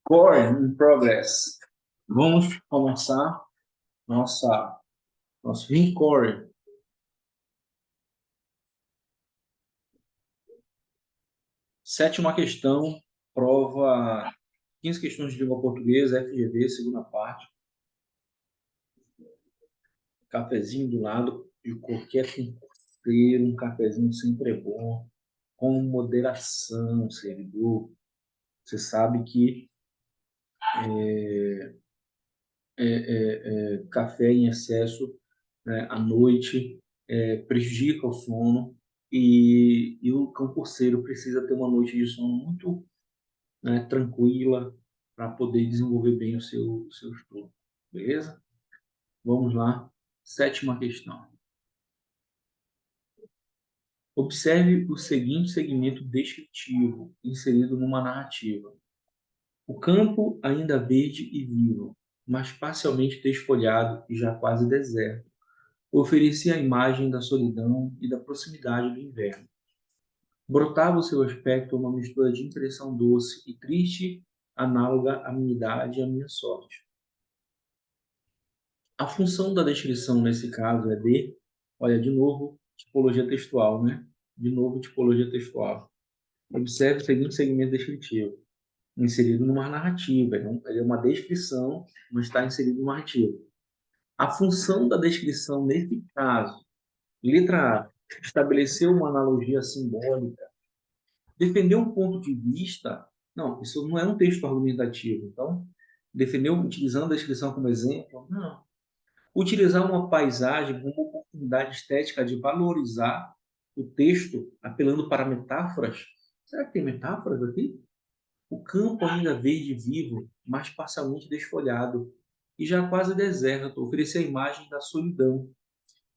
Core in progress. Vamos começar nosso Core. Sétima questão, prova 15 questões de língua portuguesa, FGV, segunda parte. Cafezinho do lado, de qualquer concurseiro, um cafezinho sempre é bom, com moderação, servidor. Você sabe que café em excesso, né, à noite prejudica o sono e o concurseiro precisa ter uma noite de sono muito, né, tranquila para poder desenvolver bem o seu estudo. Beleza? Vamos lá. Sétima questão. Observe o seguinte segmento descritivo inserido numa narrativa. O campo ainda verde e vivo, mas parcialmente desfolhado e já quase deserto, oferecia a imagem da solidão e da proximidade do inverno. Brotava o seu aspecto uma mistura de impressão doce e triste, análoga à minha idade e à minha sorte. A função da descrição nesse caso é de, olha, de novo, tipologia textual, né? De novo, tipologia textual. Observe o seguinte segmento descritivo, inserido numa narrativa. Ele é uma descrição, mas está inserido numa narrativa. A função da descrição nesse caso, letra A, estabelecer uma analogia simbólica, defender um ponto de vista. Não, isso não é um texto argumentativo. Então, defender utilizando a descrição como exemplo, não. Utilizar uma paisagem como oportunidade estética de valorizar o texto, apelando para metáforas. Será que tem metáforas aqui? O campo ainda verde e vivo, mas parcialmente desfolhado, e já quase deserto, oferecia a imagem da solidão,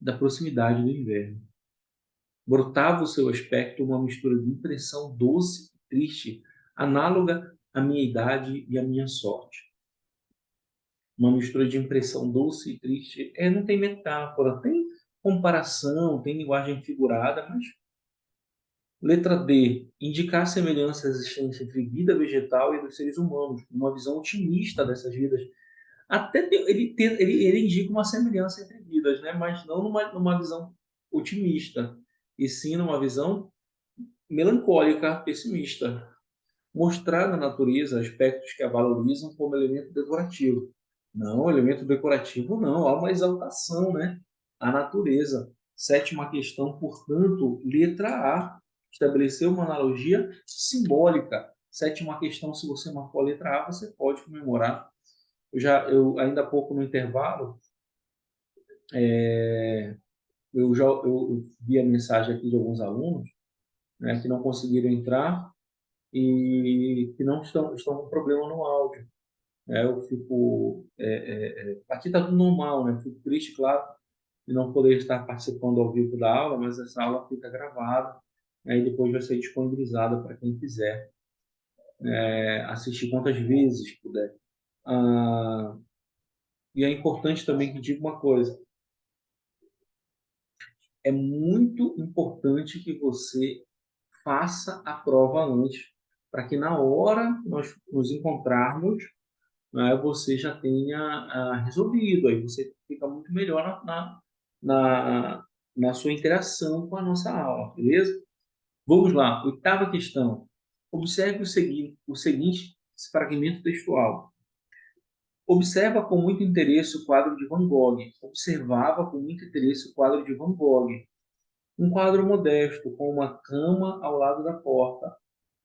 da proximidade do inverno. Brotava o seu aspecto uma mistura de impressão doce e triste, análoga à minha idade e à minha sorte. Uma mistura de impressão doce e triste. Não tem metáfora, tem comparação, tem linguagem figurada, mas... Letra D. Indicar semelhanças existentes entre vida vegetal e dos seres humanos, uma visão otimista dessas vidas. Ele indica uma semelhança entre vidas, né? Mas não numa visão otimista, e sim numa visão melancólica, pessimista. Mostrar na natureza aspectos que a valorizam como elemento decorativo. Não, elemento decorativo não, há uma exaltação, né? A natureza. Sétima questão, portanto, letra A. Estabelecer uma analogia simbólica. Sétima questão, se você marcou a letra A, você pode comemorar. Eu ainda há pouco no intervalo, eu vi a mensagem aqui de alguns alunos, né, que não conseguiram entrar e que não estão com problema no áudio. Eu fico... aqui está tudo normal, né? Fico triste, claro, de não poder estar participando ao vivo da aula, mas essa aula fica gravada, né, e depois vai ser disponibilizada para quem quiser assistir quantas vezes puder. E é importante também que diga uma coisa: é muito importante que você faça a prova antes, para que na hora que nós nos encontrarmos, né, você já tenha resolvido. Aí você fica muito melhor na, na sua interação com a nossa aula, beleza? Vamos lá, oitava questão. Observe o seguinte fragmento textual. Observa com muito interesse o quadro de Van Gogh. Observava com muito interesse o quadro de Van Gogh. Um quadro modesto, com uma cama ao lado da porta,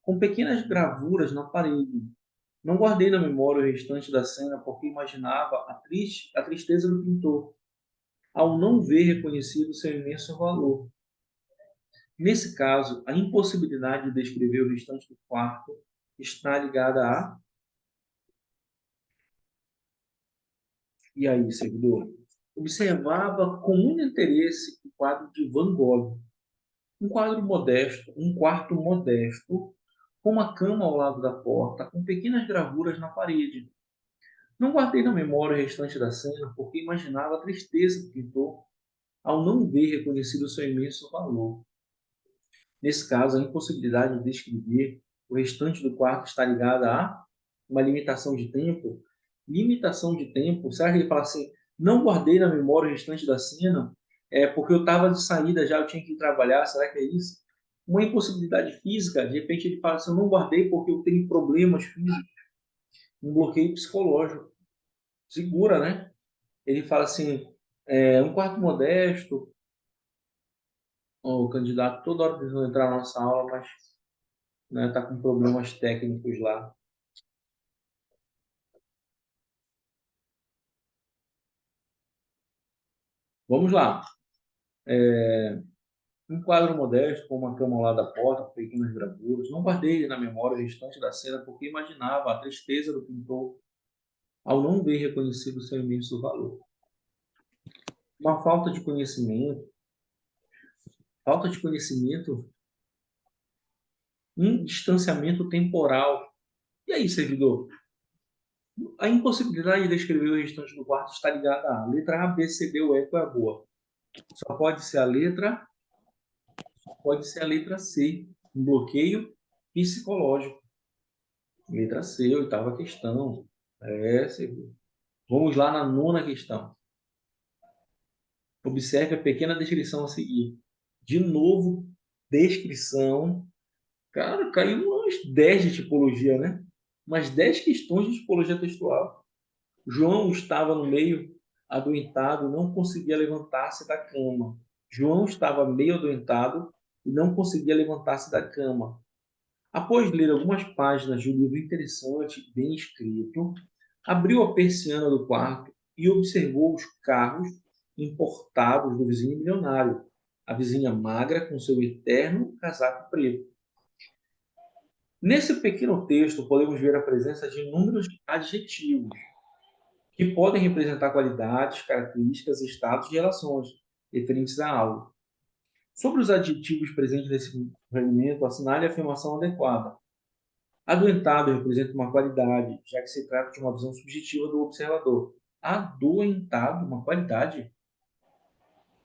com pequenas gravuras na parede. Não guardei na memória o restante da cena porque imaginava a tristeza do pintor, ao não ver reconhecido seu imenso valor. Nesse caso, a impossibilidade de descrever o restante do quarto está ligada a... E aí, seguidor? Observava com muito interesse o quadro de Van Gogh. Um quadro modesto, um quarto modesto, com uma cama ao lado da porta, com pequenas gravuras na parede. Não guardei na memória o restante da cena, porque imaginava a tristeza do pintor ao não ver reconhecido seu imenso valor. Nesse caso, a impossibilidade de descrever o restante do quarto está ligada a uma limitação de tempo. Limitação de tempo, será que ele fala assim, não guardei na memória o restante da cena, porque eu estava de saída já, eu tinha que ir trabalhar, será que é isso? Uma impossibilidade física, de repente ele fala assim, eu não guardei porque eu tenho problemas físicos, um bloqueio psicológico. Segura, né? Ele fala assim, um quarto modesto, o candidato toda hora tentando entrar na nossa aula, mas está com problemas técnicos lá. Vamos lá. Um quadro modesto, com uma cama ao lado da porta, com pequenas gravuras. Não guardei na memória o restante da cena, porque imaginava a tristeza do pintor ao não ver reconhecido seu imenso valor. Uma falta de conhecimento, um distanciamento temporal. E aí, servidor? A impossibilidade de descrever o restante do quarto está ligada à letra A, B, C, D ou E, qual é a boa? Só pode ser a letra, pode ser a letra C, um bloqueio psicológico. Letra C, oitava questão. Servidor. Vamos lá na nona questão. Observe a pequena descrição a seguir. De novo, descrição. Cara, caiu umas 10 de tipologia, né? Umas 10 questões de tipologia textual. João estava no meio adoentado e não conseguia levantar-se da cama. João estava meio adoentado e não conseguia levantar-se da cama. Após ler algumas páginas de um livro interessante e bem escrito, abriu a persiana do quarto e observou os carros importados do vizinho milionário, a vizinha magra com seu eterno casaco preto. Nesse pequeno texto, podemos ver a presença de inúmeros adjetivos que podem representar qualidades, características, estados e relações referentes a algo. Sobre os adjetivos presentes nesse fragmento, assinale a afirmação adequada. Adoentado representa uma qualidade, já que se trata de uma visão subjetiva do observador. Adoentado, uma qualidade?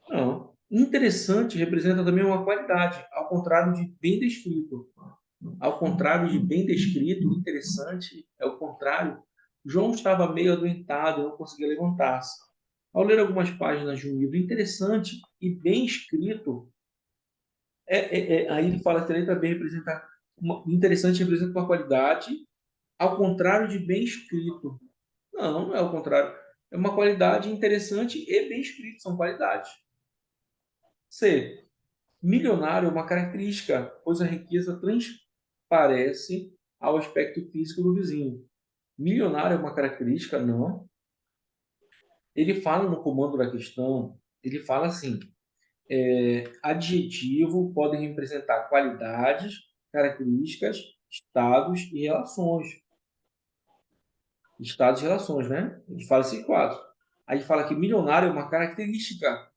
Não. Interessante representa também uma qualidade, ao contrário de bem descrito. Ao contrário de bem descrito, interessante é o contrário. João estava meio adoentado e não conseguia levantar-se. Ao ler algumas páginas de um livro interessante e bem escrito, aí ele fala que a letra B representa interessante representa uma qualidade, ao contrário de bem escrito. Não, não é o contrário. É uma qualidade interessante e bem escrito, são qualidades. C. Milionário é uma característica, pois a riqueza transparece ao aspecto físico do vizinho. Milionário é uma característica? Não. Ele fala no comando da questão, ele fala assim, adjetivo podem representar qualidades, características, estados e relações. Estados e relações, né? Ele fala esses quatro. Aí fala que milionário é uma característica,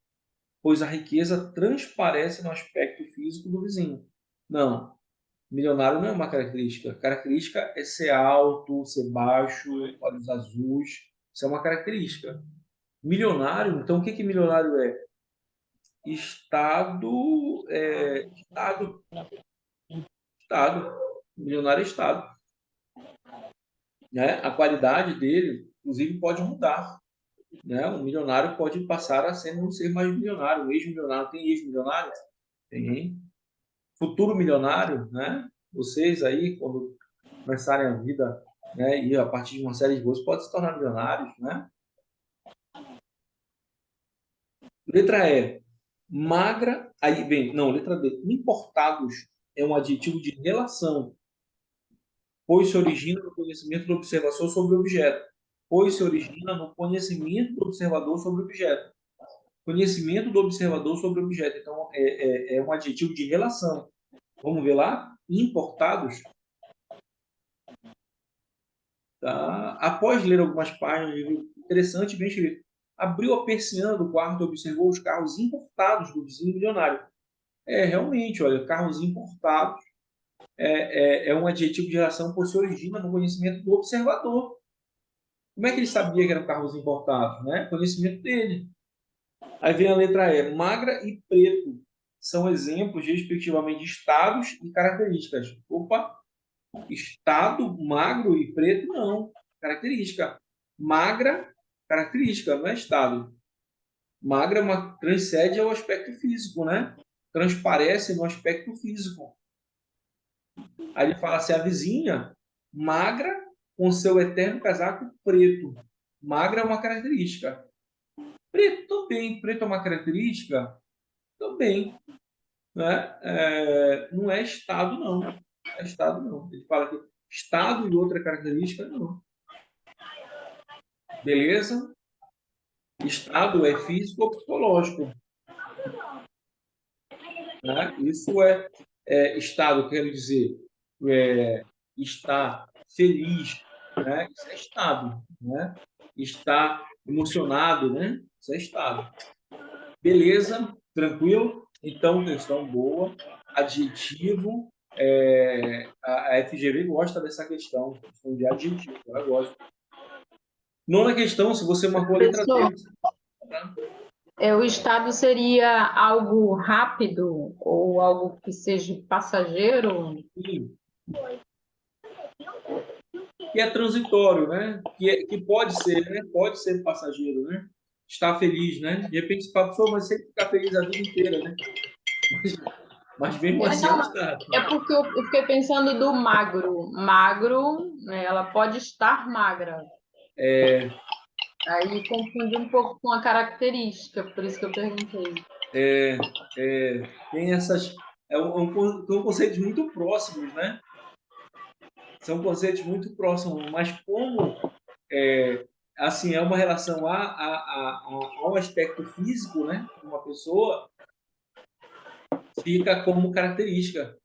pois a riqueza transparece no aspecto físico do vizinho. Não. Milionário não é uma característica. Característica é ser alto, ser baixo, olhos azuis. Isso é uma característica. Milionário, então o que que milionário é? Estado. Estado. Milionário é estado. Né? A qualidade dele, inclusive, pode mudar. Né? Um milionário pode passar a ser, não ser mais milionário. Um ex-milionário. Tem ex-milionário? Tem. Futuro milionário, né? Vocês aí, quando começarem a vida, né, e a partir de uma série de gols, pode se tornar milionários, né? Letra E, magra, aí vem, não, letra D, importados é um adjetivo de relação, pois se origina no conhecimento do observador sobre o objeto. Pois se origina no conhecimento do observador sobre o objeto. Conhecimento do observador sobre o objeto. Então, é um adjetivo de relação. Vamos ver lá? Importados. Tá? Após ler algumas páginas, interessante, bem escrito. Abriu a persiana do quarto e observou os carros importados do vizinho milionário. Realmente, olha, carros importados é um adjetivo de relação por se origina no conhecimento do observador. Como é que ele sabia que eram carros importados? Né? Conhecimento dele. Aí vem a letra E. Magra e preto são exemplos, respectivamente, de estados e características. Opa! Estado magro e preto, não. Característica. Magra, característica, não é estado. Magra transcende ao aspecto físico, né? Transparece no aspecto físico. Aí ele fala assim, a vizinha, magra, com seu eterno casaco preto. Magra é uma característica. Preto também. Preto é uma característica? Também. Né? Não é estado, não. Não é estado, não. Ele fala que estado e outra característica, não. Beleza? Estado é físico ou psicológico. Né? Isso estado, quero dizer, estar feliz, né? Isso é estado, né? Estar emocionado, né? Isso é estado. Beleza? Tranquilo? Então, questão boa. Adjetivo. A FGV gosta dessa questão de adjetivo, ela gosta. Nona questão, se você marcou a letra D. Professor, o estado seria algo rápido ou algo que seja passageiro? Sim, que é transitório, né? Que pode ser, né? Pode ser passageiro, né? Estar feliz, né? De repente você fala, pessoa, mas sempre ficar feliz a vida inteira, né? Mas mesmo assim é um Não, estado. é porque eu fiquei pensando do magro. Magro, né, ela pode estar magra. Aí confunde um pouco com a característica, por isso que eu perguntei. É, tem essas. São conceitos muito próximos, né? São conceitos muito próximos, mas como assim é uma relação ao aspecto físico, né? De uma pessoa, fica como característica.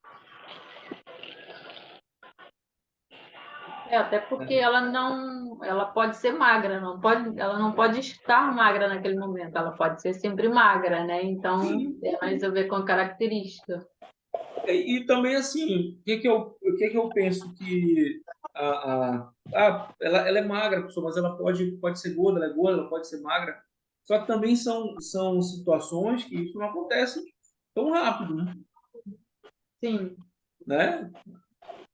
Até porque Né? ela pode ser magra, ela não pode estar magra naquele momento, ela pode ser sempre magra, né? Então, Sim. tem mais a ver com a característica. E também, assim, o que que eu penso que ela é magra, pessoa, mas ela pode ser gorda, ela é gorda, ela pode ser magra. Só que também são situações que isso não acontece tão rápido, Sim, né?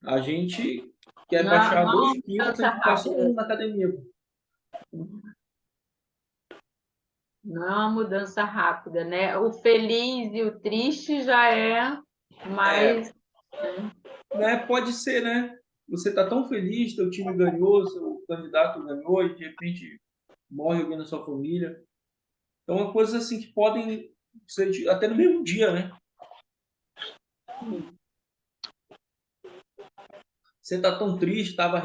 A gente quer não, baixar não é 2 uma quilos, a mudança gente passa um rápida. na academia. Não é uma mudança rápida, né? O feliz e o triste já é É, mais. né? Pode ser, né? Você está tão feliz, teu time ganhou, seu candidato ganhou, e de repente morre alguém na sua família. Então, é coisas assim que podem ser até no mesmo dia, né? Você está tão triste, estava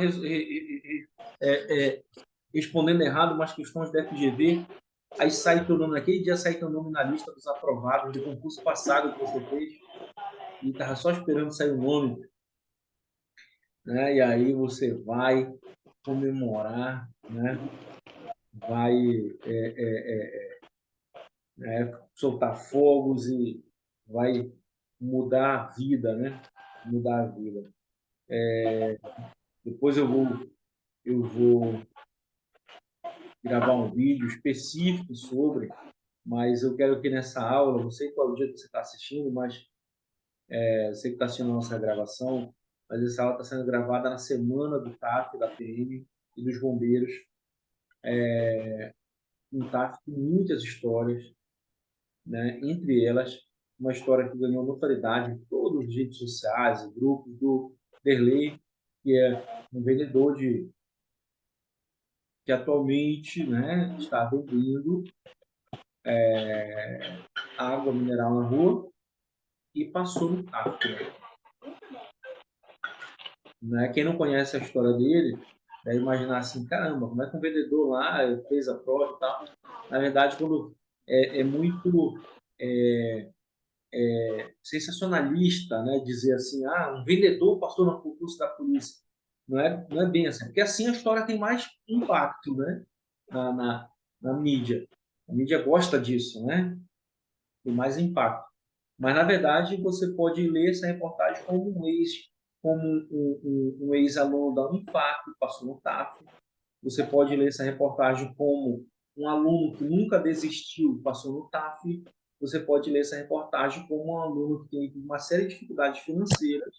respondendo errado umas questões da FGV, aí sai teu nome naquele dia, sai teu nome na lista dos aprovados do concurso passado que você fez, e estava só esperando sair o nome, né? E aí você vai comemorar, né? Vai soltar fogos e vai mudar a vida, né? Mudar a vida. Depois eu vou gravar um vídeo específico sobre, mas eu quero que nessa aula, não sei qual é o dia que você está assistindo, mas eu sei que está assistindo a nossa gravação, mas essa aula está sendo gravada na semana do TAF, da PM e dos bombeiros. Um TAF com muitas histórias, né? Entre elas, uma história que ganhou notoriedade em todas as redes sociais e grupos do Derlei, que é um vendedor que atualmente, né, está vendendo água mineral na rua e passou no tráfico. Né? Quem não conhece a história dele deve imaginar assim, caramba, como é que um vendedor lá fez a prova e tal. Na verdade, quando é muito sensacionalista, né, dizer assim, um vendedor passou no concurso da polícia. Não é bem assim, porque assim a história tem mais impacto, né, na, na, na mídia. A mídia gosta disso, né? Tem mais impacto. Mas, na verdade, você pode ler essa reportagem como um ex-aluno da Unifac, que passou no TAF. Você pode ler essa reportagem como um aluno que nunca desistiu, passou no TAF. Você pode ler essa reportagem como um aluno que tem uma série de dificuldades financeiras,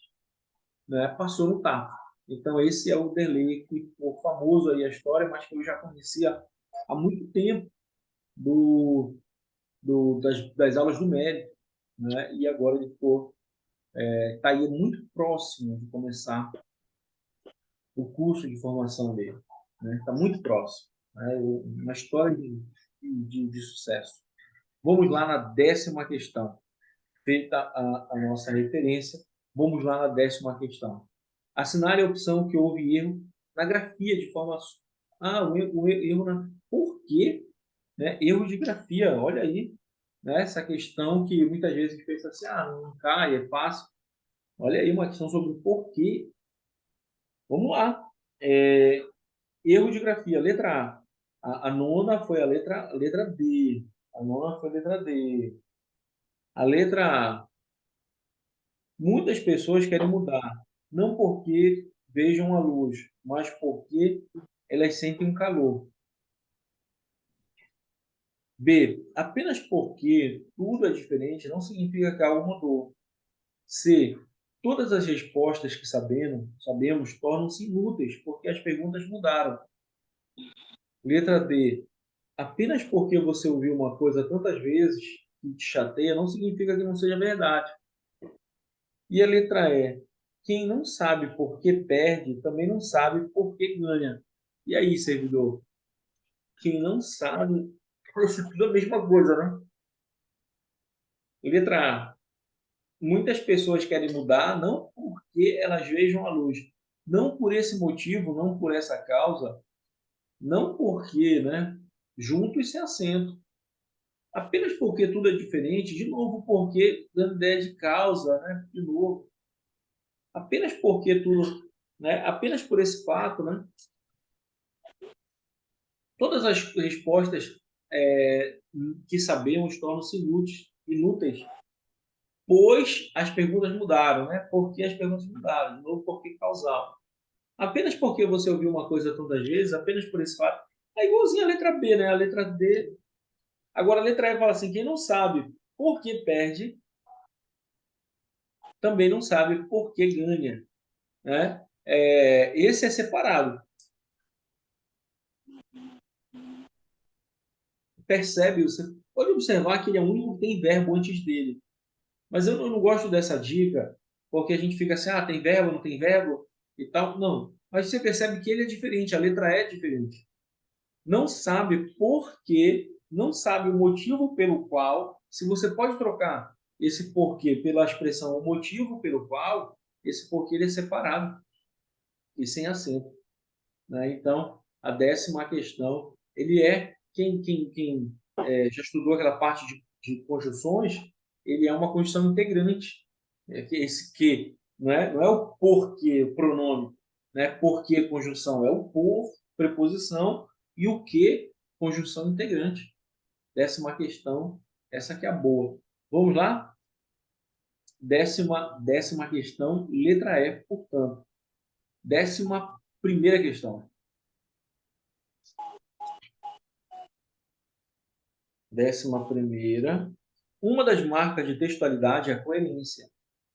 né, passou no TAF. Então, esse é o Derlei, que ficou famoso aí a história, mas que eu já conhecia há muito tempo das aulas do médico, né? E agora ele está aí muito próximo de começar o curso de formação dele, né? Está muito próximo, né? Uma história de sucesso. Vamos lá na 10ª questão. Feita a nossa referência, vamos lá na 10ª questão. Assinale a opção que houve erro na grafia de formação. O erro na... Por quê? Né? Erro de grafia, olha aí. Né? Essa questão que muitas vezes a gente pensa assim, não cai, é fácil. Olha aí uma questão sobre o porquê. Vamos lá. Erro de grafia, letra A. A nona foi a letra D. A nona foi a letra D. A letra A. Muitas pessoas querem mudar, não porque vejam a luz, mas porque elas sentem um calor. B. Apenas porque tudo é diferente não significa que algo mudou. C. Todas as respostas que sabemos tornam-se inúteis porque as perguntas mudaram. Letra D. Apenas porque você ouviu uma coisa tantas vezes que te chateia não significa que não seja verdade. E a letra E. Quem não sabe por que perde, também não sabe por que ganha. E aí, servidor? Quem não sabe, parece tudo a mesma coisa, né? Letra A. Muitas pessoas querem mudar não porque elas vejam a luz. Não por esse motivo, não por essa causa, não porque, né? Junto e sem acento. Apenas porque tudo é diferente, de novo, porque dando ideia de causa, né? De novo. Apenas porque tudo, né? Apenas por esse fato, né? Todas as respostas que sabemos tornam-se inúteis, pois as perguntas mudaram, né? Porque as perguntas mudaram, de novo, porque causal. Apenas porque você ouviu uma coisa tantas vezes, apenas por esse fato, é igualzinho a letra B, né? A letra D. Agora a letra E fala assim, quem não sabe por que perde, também não sabe por que ganha, né? Esse é separado. Percebe? Você pode observar que ele é o único que tem verbo antes dele. Mas eu não gosto dessa dica, porque a gente fica assim, tem verbo, não tem verbo e tal. Não. Mas você percebe que ele é diferente, a letra E é diferente. Não sabe por quê, não sabe o motivo pelo qual, se você pode trocar esse porquê pela expressão o motivo pelo qual, esse porquê ele é separado e sem acento. Né? Então, a 10ª questão, ele é, quem já estudou aquela parte de conjunções, ele é uma conjunção integrante. Esse que não é o porquê, o pronome, né? Porquê, conjunção, é o por, preposição, e o que, conjunção integrante. 10ª questão, essa que é a boa. Vamos lá? Décima questão, letra E, portanto. 11ª questão. 11ª. Uma das marcas de textualidade é a coerência.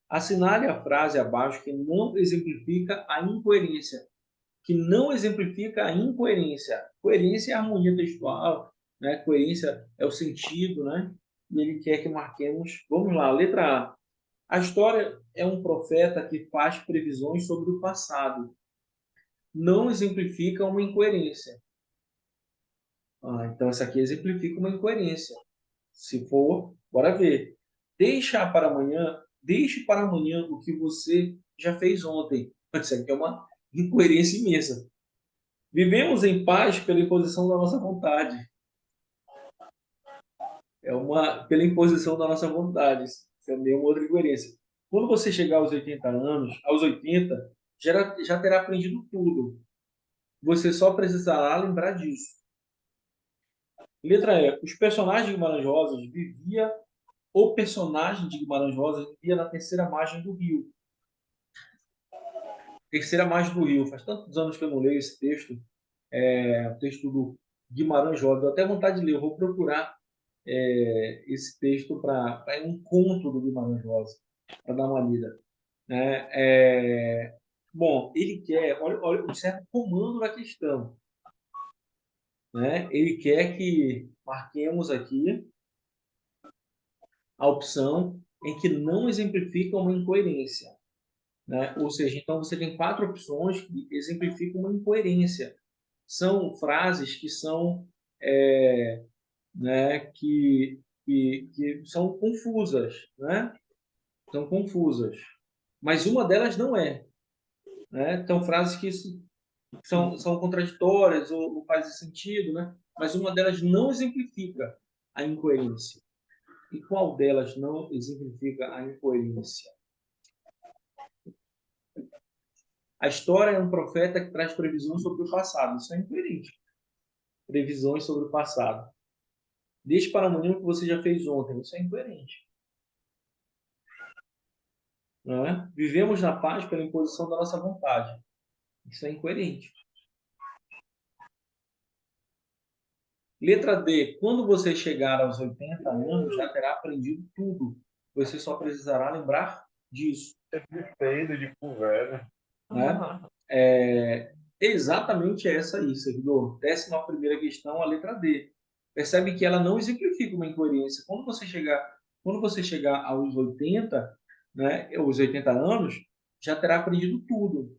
Assinale a frase abaixo que não exemplifica a incoerência. Que não exemplifica a incoerência. Coerência é a harmonia textual, né? Coerência é o sentido, né? E ele quer que marquemos. Vamos lá, letra A. A história é um profeta que faz previsões sobre o passado. Não exemplifica uma incoerência. Então, essa aqui exemplifica uma incoerência. Se for, bora ver. Deixe para amanhã o que você já fez ontem. Isso aqui é uma incoerência imensa. Vivemos em paz pela imposição da nossa vontade. Pela imposição da nossa vontade. Isso é meio uma outra incoerência. Quando você chegar aos 80 anos, aos 80, já terá aprendido tudo. Você só precisará lembrar disso. Letra E. Os personagens de Guimarães Rosa vivia O personagem de Guimarães Rosa vivia na terceira margem do rio. Terceira margem do rio. Faz tantos anos que eu não leio esse texto. O texto do Guimarães Rosa. Deu até vontade de ler. Eu vou procurar esse texto para um conto do Guimarães Rosa, para dar uma lida. né? Bom, ele quer, olha, observa o comando da questão, né? Ele quer que marquemos aqui a opção em que não exemplifica uma incoerência, né? Ou seja, então você tem 4 opções que exemplificam uma incoerência. São frases que são, né, que são confusas, né? São confusas. Mas uma delas não é, né? Então, frases que são contraditórias ou não fazem sentido, né? Mas uma delas não exemplifica a incoerência. E qual delas não exemplifica a incoerência? A história é um profeta que traz previsões sobre o passado. Isso é incoerente. Previsões sobre o passado. Deixe para amanhã o que você já fez ontem. Isso é incoerente. Não é? Vivemos na paz pela imposição da nossa vontade. Isso é incoerente. Letra D. Quando você chegar aos 80 anos, já terá aprendido tudo. Você só precisará lembrar disso. Feio de velho. Né? Exatamente essa aí, servidor. 11ª questão, a letra D. Percebe que ela não exemplifica uma incoerência. Quando você chegar aos 80, né, os 80 anos, já terá aprendido tudo.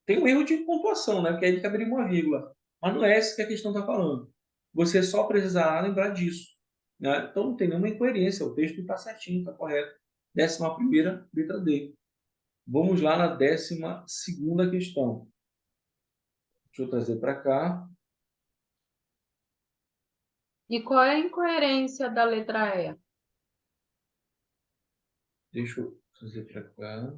Tem um erro de pontuação, né, porque aí caberia uma vírgula. Mas não é essa que a questão está falando. Você só precisará lembrar disso. Né? Então não tem nenhuma incoerência. O texto está certinho, está correto. 11ª, letra D. Vamos lá na 12ª questão. Deixa eu trazer para cá. E qual é a incoerência da letra E? Deixa eu trazer para cá.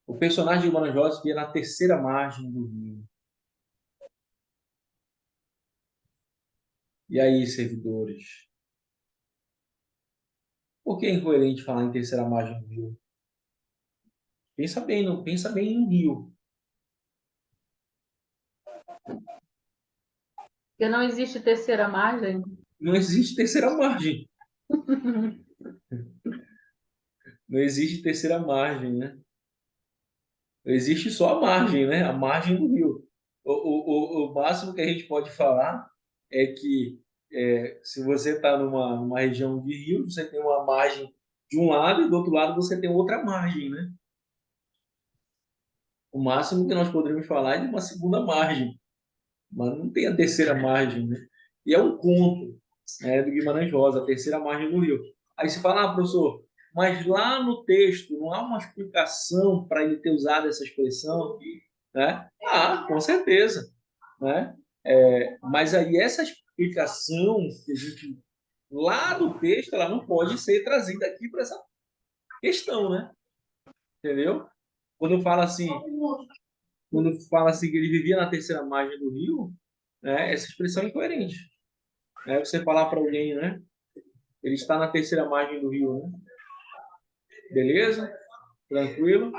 O personagem de Guarajós via na terceira margem do rio. E aí, servidores? Por que é incoerente falar em terceira margem do rio? Pensa bem, não pensa bem em rio. Porque não existe terceira margem? Não existe terceira margem. Não existe terceira margem, né? Existe só a margem, né? A margem do rio. O máximo que a gente pode falar é que se você está numa região de rio, você tem uma margem de um lado e do outro lado você tem outra margem, né? O máximo que nós poderíamos falar é de uma segunda margem, mas não tem a terceira margem, né? E é um conto, né, do Guimarães Rosa, a terceira margem do rio. Aí você fala, professor, mas lá no texto não há uma explicação para ele ter usado essa expressão, né? Ah, com certeza, né? Mas aí essa explicação que a gente lá do texto, ela não pode ser trazida aqui para essa questão, né? Entendeu? Quando eu falo assim, que ele vivia na terceira margem do rio, né? Essa expressão é incoerente. Né? Você falar para alguém, né? Ele está na terceira margem do rio, né? Beleza? Tranquilo?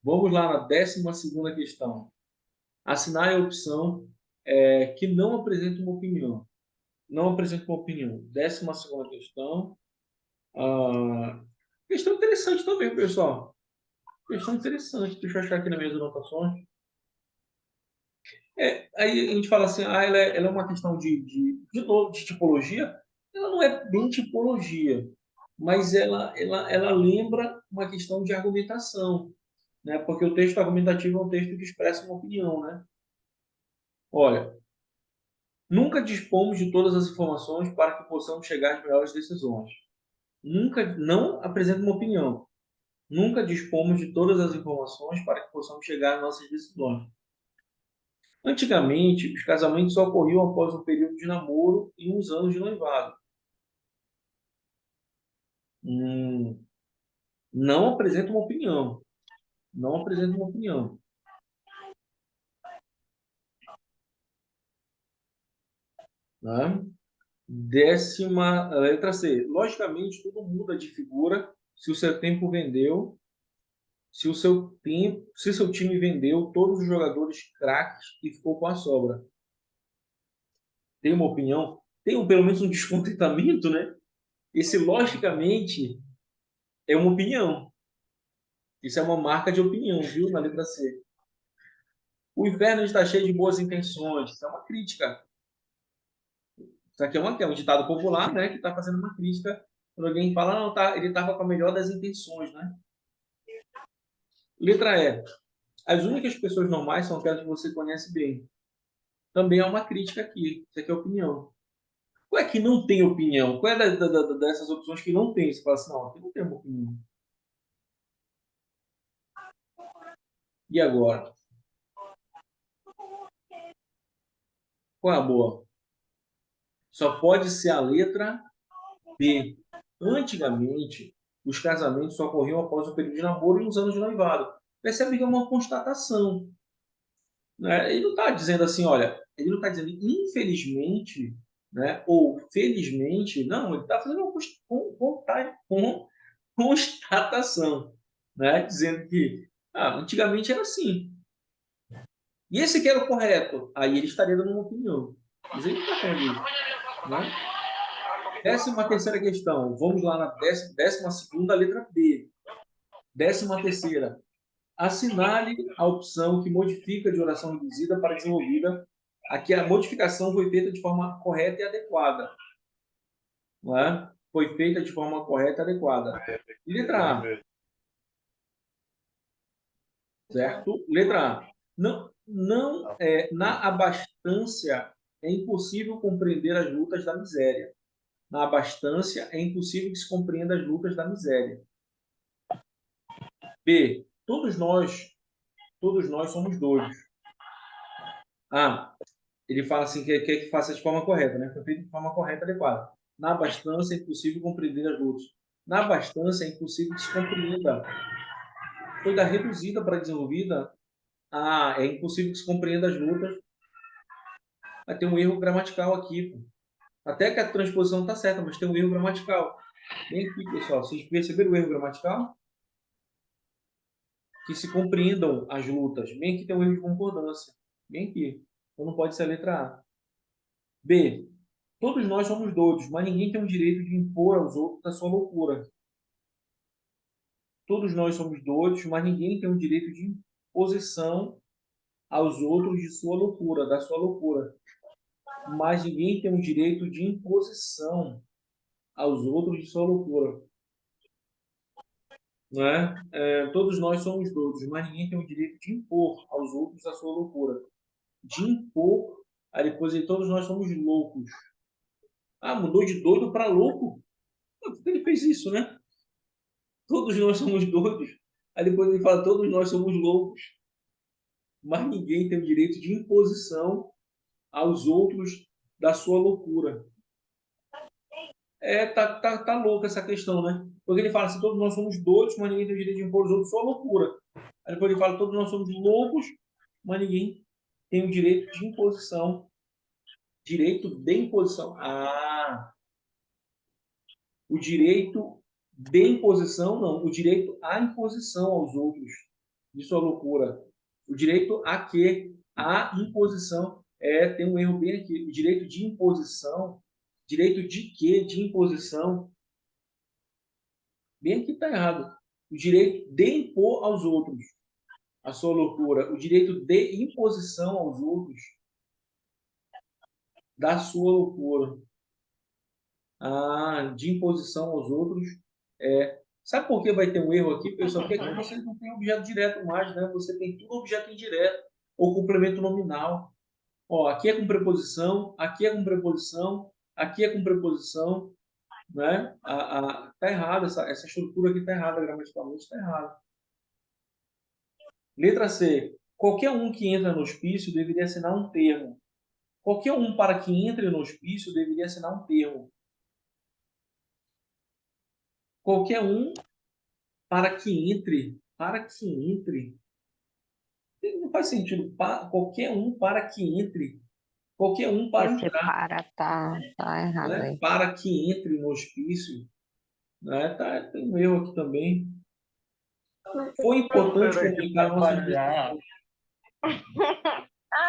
Vamos lá na 12ª questão. Assinar a opção que não apresenta uma opinião. Não apresenta uma opinião. 12ª questão. Questão interessante também, pessoal. Questão interessante. Deixa eu achar aqui nas minhas anotações. Aí a gente fala assim, ela é uma questão de novo, de tipologia. Ela não é bem tipologia, mas ela lembra uma questão de argumentação, né? Porque o texto argumentativo é um texto que expressa uma opinião, né? Olha, nunca dispomos de todas as informações para que possamos chegar às melhores decisões. Nunca, não apresenta uma opinião. Nunca dispomos de todas as informações para que possamos chegar às nossas decisões. Antigamente, os casamentos só ocorriam após um período de namoro e uns anos de noivado. Não apresenta uma opinião. Não apresenta uma opinião. Né? Letra C. Logicamente, tudo muda de figura se o seu tempo vendeu, se seu time vendeu todos os jogadores craques e ficou com a sobra. Tem uma opinião? tem pelo menos um descontentamento, né? Esse, logicamente, é uma opinião. Isso é uma marca de opinião, viu? Na letra C. O inferno está cheio de boas intenções. Isso é uma crítica. Isso aqui é um ditado popular, né? Que está fazendo uma crítica. Quando alguém fala, não, tá, ele estava com a melhor das intenções, né? Letra E. As únicas pessoas normais são aquelas que você conhece bem. Também é uma crítica aqui. Isso aqui é opinião. Qual é que não tem opinião? Qual é dessas opções que não tem? Você fala assim, não, aqui não tem uma opinião. E agora? Qual é a boa? Só pode ser a letra B. Antigamente, os casamentos só ocorriam após o período de namoro e os anos de noivado. Percebe que é uma constatação. Né? Ele não está dizendo assim, olha, ele não está dizendo infelizmente, né, ou felizmente, não, ele está fazendo uma constatação, né, dizendo que antigamente era assim. E esse que era o correto, aí ele estaria dando uma opinião. Mas ele não está falando isso. Né? 13ª questão, vamos lá na 12ª letra B. 13ª. Assinale a opção que modifica de oração reduzida para desenvolvida. Aqui a modificação foi feita de forma correta e adequada. Não é? Foi feita de forma correta e adequada. Letra A. Certo? Letra A. Na abastância é impossível compreender as lutas da miséria. Na abastância é impossível que se compreenda as lutas da miséria. B. Todos nós somos doidos. Ele fala assim que quer que faça de forma correta, né? Foi feito de forma correta e adequada. Na abastança é impossível compreender as lutas. Na abastança é impossível que se compreenda. Foi da reduzida para desenvolvida. É impossível que se compreenda as lutas. Vai ter um erro gramatical aqui. Pô. Até que a transposição está certa, mas tem um erro gramatical. Bem aqui, pessoal. Vocês perceberam o erro gramatical? Que se compreendam as lutas. Bem aqui tem um erro de concordância. Bem aqui. Então não pode ser a letra A. B. Todos nós somos doidos, mas ninguém tem o direito de impor aos outros a sua loucura. Todos nós somos doidos, mas ninguém tem o direito de imposição aos outros de sua loucura, da sua loucura. Mas ninguém tem o direito de imposição aos outros de sua loucura. Não é? Todos nós somos doidos, mas ninguém tem o direito de impor aos outros a sua loucura. De impor, aí depois todos nós somos loucos. Mudou de doido para louco? Por que ele fez isso, né? Todos nós somos doidos. Aí depois ele fala, todos nós somos loucos. Mas ninguém tem o direito de imposição aos outros da sua loucura. Tá louca essa questão, né? Porque ele fala assim, todos nós somos doidos, mas ninguém tem o direito de impor aos outros sua loucura. Aí depois ele fala, todos nós somos loucos, mas ninguém tem o direito de imposição. Direito de imposição. O direito de imposição, não. O direito à imposição aos outros de sua loucura. O direito a quê? A imposição. Tem um erro bem aqui. O direito de imposição. Direito de quê? De imposição. Bem aqui está errado. O direito de impor aos outros a sua loucura. O direito de imposição aos outros da sua loucura. De imposição aos outros. Sabe por que vai ter um erro aqui, pessoal? Porque aqui você não tem objeto direto mais, né? Você tem tudo objeto indireto ou complemento nominal. Aqui é com preposição, aqui é com preposição, aqui é com preposição, né? Tá errado, essa estrutura aqui tá errada, gramaticalmente tá errada. Letra C. Qualquer um que entra no hospício deveria assinar um termo. Qualquer um para que entre no hospício deveria assinar um termo. Qualquer um para que entre. Não faz sentido. Qualquer um para que entre. Qualquer um para Esse entrar. para tá errado Né? aí. Para que entre no hospício. Né? Tem um erro aqui também. Foi importante comunicar a nossa intenção.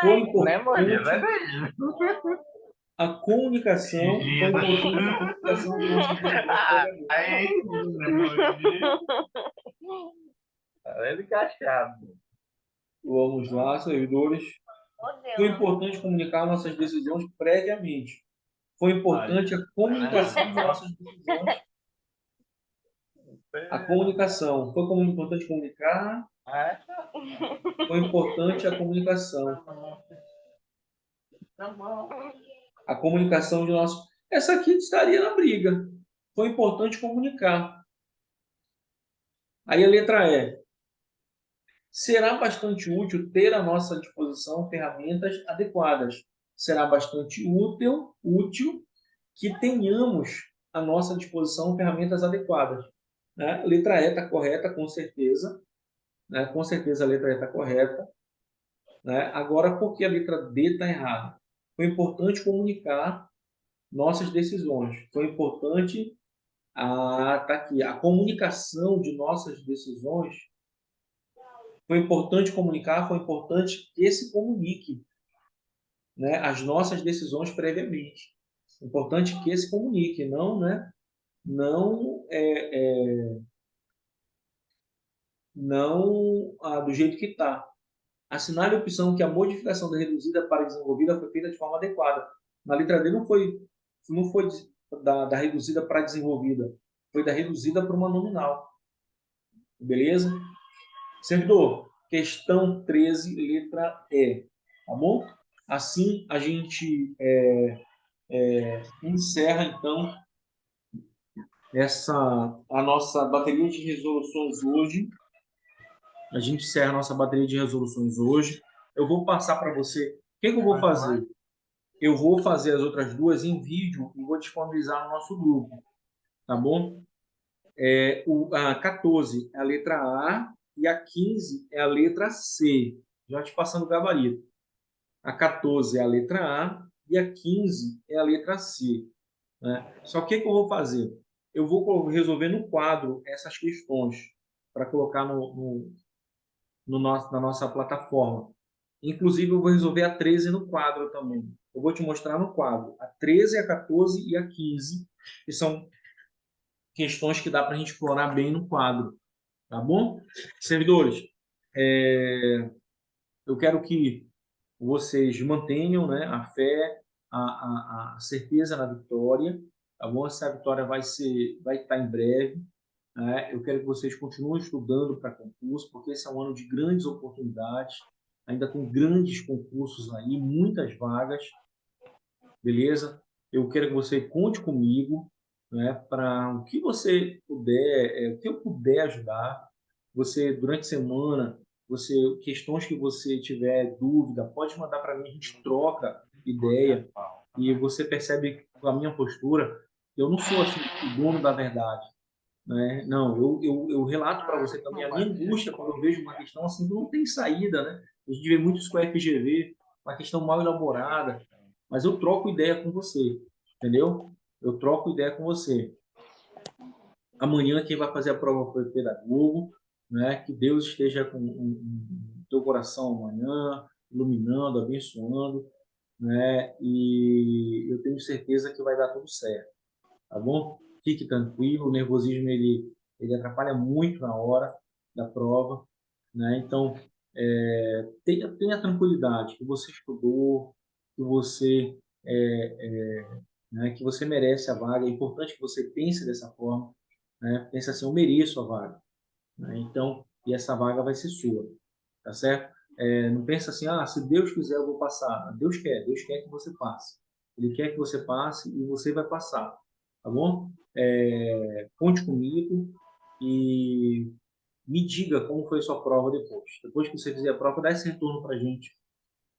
Foi Né, Maria? importante. A comunicação foi importante a comunicação de nosso Aí, além do cachado. Vamos lá, servidores. Foi importante comunicar nossas decisões previamente. Foi importante a comunicação de nossas decisões. A comunicação. Foi importante comunicar. Foi importante a comunicação. A comunicação de nosso. Essa aqui estaria na briga. Foi importante comunicar. Aí a letra E. Será bastante útil ter à nossa disposição ferramentas adequadas. Será bastante útil que tenhamos à nossa disposição ferramentas adequadas. Né? A letra E está correta, com certeza. Né? Com certeza a letra E está correta. Né? Agora, por que a letra D está errada? Foi importante comunicar nossas decisões. Foi importante tá aqui, a comunicação de nossas decisões. Foi importante comunicar, foi importante que se comunique, né, as nossas decisões previamente. Importante que se comunique, não, né, não do jeito que está. Assinale a opção que a modificação da reduzida para desenvolvida foi feita de forma adequada. Na letra D não foi da reduzida para desenvolvida, foi da reduzida para uma nominal. Beleza? Servidor, questão 13, letra E. Tá bom? Assim a gente encerra, então, a nossa bateria de resoluções hoje. A gente encerra a nossa bateria de resoluções hoje. Eu vou passar para você. O que eu vou fazer? Eu vou fazer as outras duas em vídeo e vou disponibilizar no nosso grupo. Tá bom? A 14 é a letra A e a 15 é a letra C. Já te passando o gabarito. A 14 é a letra A e a 15 é a letra C. Né? Só que o que eu vou fazer? Eu vou resolver no quadro essas questões para colocar na nossa plataforma. Inclusive, eu vou resolver a 13 no quadro também. Eu vou te mostrar no quadro a 13, a 14 e a 15, que são questões que dá para a gente explorar bem no quadro. Tá bom? Servidores, eu quero que vocês mantenham, né, a fé, a certeza na vitória. Tá bom? Essa vitória vai estar em breve. Né? Eu quero que vocês continuem estudando para concurso, porque esse é um ano de grandes oportunidades. Ainda tem grandes concursos aí, muitas vagas. Beleza? Eu quero que você conte comigo, né, para o que você puder, o que eu puder ajudar. Você, durante a semana, questões que você tiver dúvida, pode mandar para mim, a gente troca ideia. E você percebe com a minha postura, eu não sou assim, o dono da verdade. Né? Não, eu relato para você também a minha angústia quando eu vejo uma questão assim que não tem saída, né? A gente vê muito isso com a FGV, uma questão mal elaborada, mas eu troco ideia com você, entendeu? Eu troco ideia com você. Amanhã quem vai fazer a prova foi o pedagogo, né? Que Deus esteja com o teu coração amanhã, iluminando, abençoando, né? E eu tenho certeza que vai dar tudo certo, tá bom? Fique tranquilo, o nervosismo ele atrapalha muito na hora da prova, né? Então, tenha tranquilidade, que você estudou, que você né, que você merece a vaga. É importante que você pense dessa forma, né? Pense assim, eu mereço a vaga, né? Então, e essa vaga vai ser sua, tá certo? Não pensa assim, se Deus quiser eu vou passar. Deus quer que você passe. Ele quer que você passe e você vai passar, tá bom? Conte comigo e me diga como foi a sua prova depois. Depois que você fizer a prova, dá esse retorno para a gente.